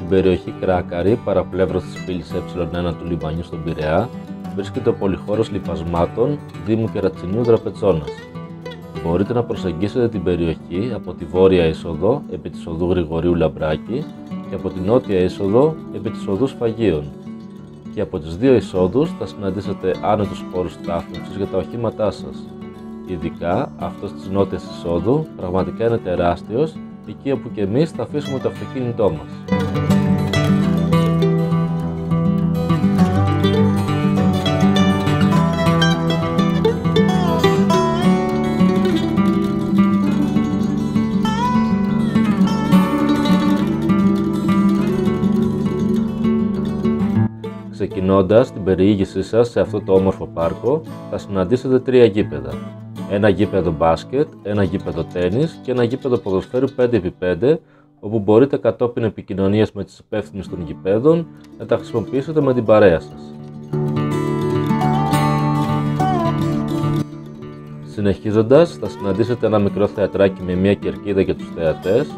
Στην περιοχή Κράκαρη, παραπλεύρος της πύλης Ε1 του λιμανιού στον Πειραιά, βρίσκεται ο πολυχώρος λιπασμάτων Δήμου Κερατσινίου Δραπετσόνας. Μπορείτε να προσεγγίσετε την περιοχή από τη βόρεια είσοδο επί της οδού Γρηγορίου Λαμπράκη και από τη νότια είσοδο επί της οδού Σφαγείων. Και από τις δύο εισόδους θα συναντήσετε άνετους χώρους στάθμευσης για τα οχήματά σας. Ειδικά αυτός της νότιας εισόδου πραγματικά είναι τεράστιος, εκεί όπου και εμείς θα αφήσουμε το αυτοκίνητό μας. Ξεκινώντας την περιήγησή σας σε αυτό το όμορφο πάρκο, θα συναντήσετε 3 γήπεδα. Ένα γήπεδο μπάσκετ, ένα γήπεδο τένις και ένα γήπεδο ποδοσφαίρου 5x5, όπου μπορείτε κατόπιν επικοινωνίας με τις υπεύθυνους των γηπέδων να τα χρησιμοποιήσετε με την παρέα σας. Συνεχίζοντας, θα συναντήσετε ένα μικρό θεατράκι με μια κερκίδα για τους θεατές,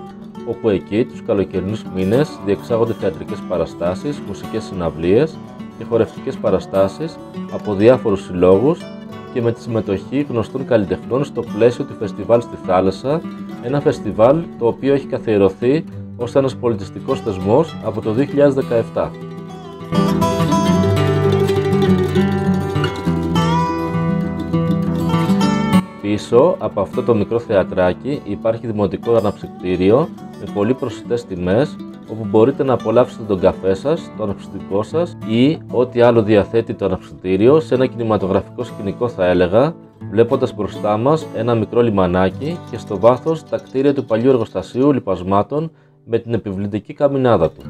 όπου εκεί τους καλοκαιρινούς μήνες διεξάγονται θεατρικές παραστάσεις, μουσικές συναυλίες και χορευτικές παραστάσεις από διάφορους συλλόγους και με τη συμμετοχή γνωστών καλλιτεχνών στο πλαίσιο του Φεστιβάλ στη Θάλασσα, ένα φεστιβάλ το οποίο έχει καθιερωθεί ως ένας πολιτιστικός θεσμός από το 2017. Πίσω από αυτό το μικρό θεατράκι υπάρχει δημοτικό αναψυκτήριο με πολύ προσιτές τιμές, όπου μπορείτε να απολαύσετε τον καφέ σας, το αναψυκτικό σας ή ό,τι άλλο διαθέτει το αναψυκτήριο σε ένα κινηματογραφικό σκηνικό, θα έλεγα, βλέποντας μπροστά μας ένα μικρό λιμανάκι και στο βάθος τα κτίρια του παλιού εργοστασίου λιπασμάτων με την επιβλητική καμινάδα του.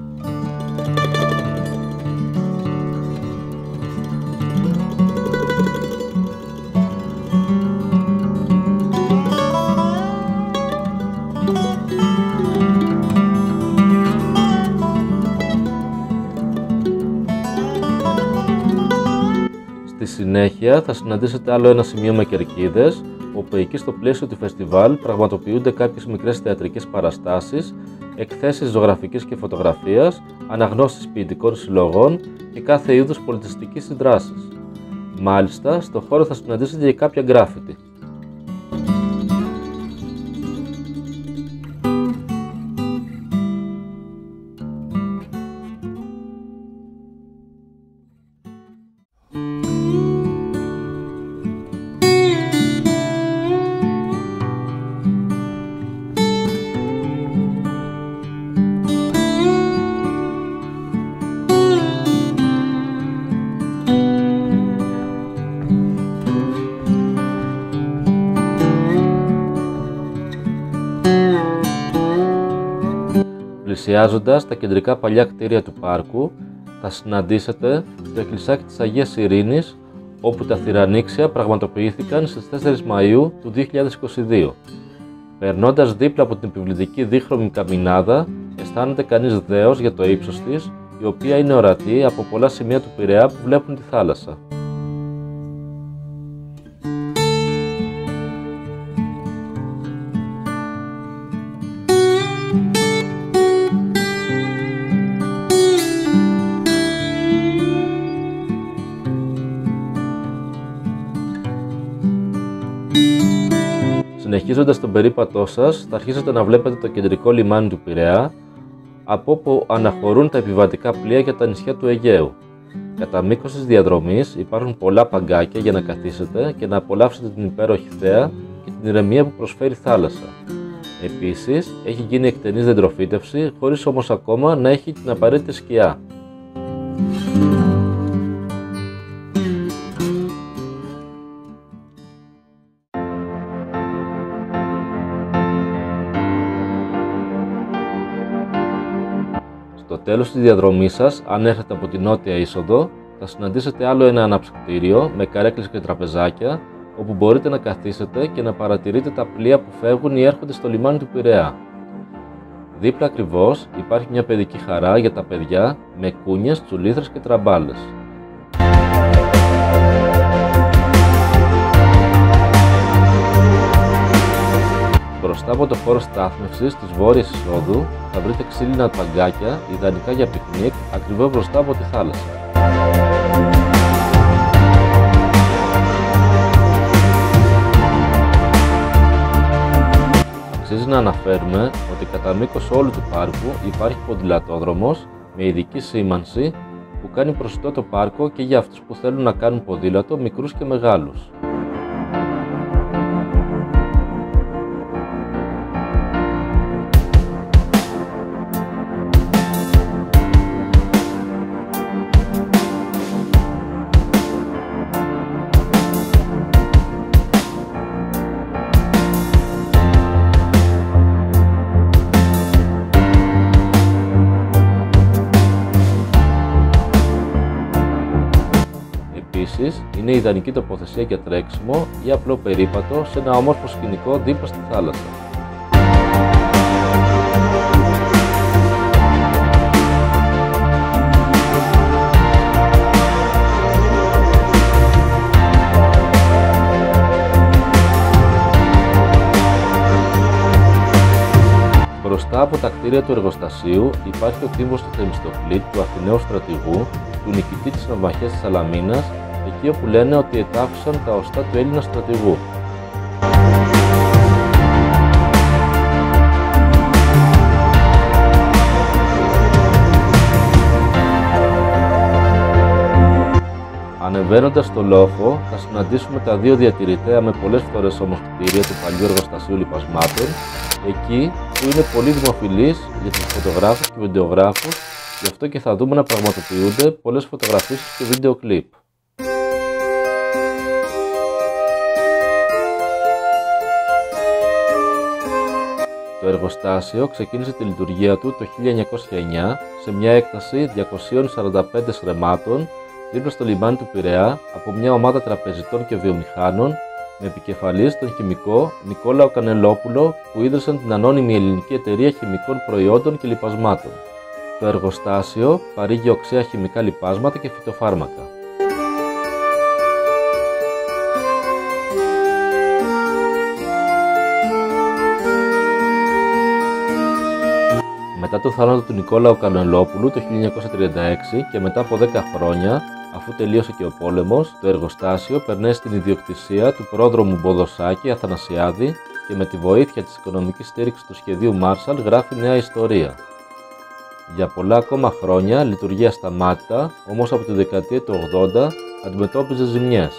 Στη συνέχεια θα συναντήσετε άλλο ένα σημείο με κερκίδες, όπου εκεί στο πλαίσιο του φεστιβάλ πραγματοποιούνται κάποιες μικρές θεατρικές παραστάσεις, εκθέσεις ζωγραφικής και φωτογραφίας, αναγνώσεις ποιητικών συλλογών και κάθε είδους πολιτιστικής δράσης. Μάλιστα, στο χώρο θα συναντήσετε και κάποια γκράφιτι. Πλησιάζοντας τα κεντρικά παλιά κτίρια του πάρκου, θα συναντήσετε το εκκλησάκι της Αγίας Ειρήνης, όπου τα θυρανίξια πραγματοποιήθηκαν στις 4 Μαΐου του 2022. Περνώντας δίπλα από την επιβλητική δίχρωμη καμινάδα, αισθάνεται κανείς δέος για το ύψος της, η οποία είναι ορατή από πολλά σημεία του Πειραιά που βλέπουν τη θάλασσα. Συνεχίζοντας τον περίπατό σας, θα αρχίσετε να βλέπετε το κεντρικό λιμάνι του Πειραιά, από όπου αναχωρούν τα επιβατικά πλοία για τα νησιά του Αιγαίου. Κατά μήκος της διαδρομής υπάρχουν πολλά παγκάκια για να καθίσετε και να απολαύσετε την υπέροχη θέα και την ηρεμία που προσφέρει η θάλασσα. Επίσης, έχει γίνει εκτενής δεντροφύτευση, χωρίς όμως ακόμα να έχει την απαραίτητη σκιά. Στο τέλος της διαδρομής σας, αν έρθετε από την νότια είσοδο, θα συναντήσετε άλλο ένα αναψυκτήριο με καρέκλες και τραπεζάκια, όπου μπορείτε να καθίσετε και να παρατηρείτε τα πλοία που φεύγουν ή έρχονται στο λιμάνι του Πειραιά. Δίπλα ακριβώς υπάρχει μια παιδική χαρά για τα παιδιά με κούνιες, τσουλήθρες και τραμπάλες. Μπροστά από το χώρο στάθμευσης της βόρειας εισόδου θα βρείτε ξύλινα ταγκάκια, ιδανικά για πικνίκ, ακριβώς μπροστά από τη θάλασσα. Αξίζει να αναφέρουμε ότι κατά μήκος όλου του πάρκου υπάρχει ποδηλατόδρομος με ειδική σήμανση που κάνει προσιτό το πάρκο και για αυτούς που θέλουν να κάνουν ποδήλατο, μικρούς και μεγάλους. Επίσης, είναι ιδανική τοποθεσία για τρέξιμο ή απλό περίπατο σε ένα όμορφο σκηνικό δίπλα στη θάλασσα. Μπροστά από τα κτίρια του εργοστασίου υπάρχει ο τύμβος του Θεμιστοκλή, του Αθηναίου στρατηγού, του νικητή της Ναυμαχίας της Σαλαμίνας, εκεί όπου λένε ότι ετάφησαν τα οστά του Έλληνα στρατηγού. Ανεβαίνοντας στο λόφο θα συναντήσουμε τα δύο διατηρητέα με πολλές φορές όμως κτίρια του παλιού εργοστασίου λιπασμάτων, εκεί που είναι πολύ δημοφιλής για τους φωτογράφους και βιντεογράφους, γι' αυτό και θα δούμε να πραγματοποιούνται πολλές φωτογραφίσεις και βίντεο κλιπ. Το εργοστάσιο ξεκίνησε τη λειτουργία του το 1909 σε μια έκταση 245 στρεμμάτων δίπλα στο λιμάνι του Πειραιά από μια ομάδα τραπεζιτών και βιομηχάνων με επικεφαλής τον χημικό Νικόλαο Κανελόπουλο που ίδρυσαν την ανώνυμη ελληνική εταιρεία χημικών προϊόντων και λιπασμάτων. Το εργοστάσιο παρήγε οξέα χημικά λιπάσματα και φυτοφάρμακα. Μετά το θάνατο του Νικόλαου Κανελόπουλου το 1936 και μετά από 10 χρόνια, αφού τελείωσε και ο πόλεμος, το εργοστάσιο περνάει στην ιδιοκτησία του πρόδρομου Μποδοσάκη Αθανασιάδη και με τη βοήθεια της οικονομικής στήριξης του σχεδίου Μάρσαλ γράφει νέα ιστορία. Για πολλά ακόμα χρόνια λειτουργεί ασταμάτητα, όμως από τη δεκαετία του 80 αντιμετώπιζε ζημιές.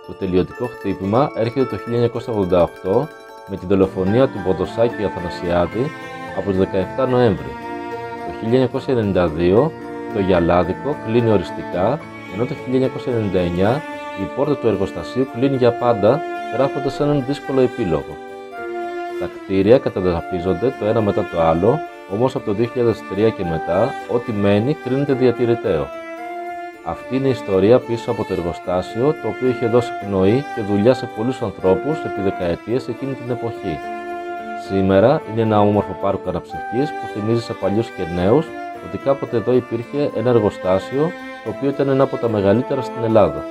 Το τελειωτικό χτύπημα έρχεται το 1988 με την δολοφονία του Μποδοσάκη Αθανασιάδη από τις 17 Νοέμβρη. Το 1992 το Γιαλάδικο κλείνει οριστικά, ενώ το 1999 η πόρτα του εργοστασίου κλείνει για πάντα, γράφοντας έναν δύσκολο επίλογο. Τα κτίρια καταδαφίζονται το ένα μετά το άλλο, όμως από το 2003 και μετά, ό,τι μένει κρίνεται διατηρηταίο. Αυτή είναι η ιστορία πίσω από το εργοστάσιο, το οποίο είχε δώσει πνοή και δουλειά σε πολλούς ανθρώπους επί δεκαετίες εκείνη την εποχή. Σήμερα είναι ένα όμορφο πάρκο αναψυχής που θυμίζει σε παλιούς και νέους ότι κάποτε εδώ υπήρχε ένα εργοστάσιο το οποίο ήταν ένα από τα μεγαλύτερα στην Ελλάδα.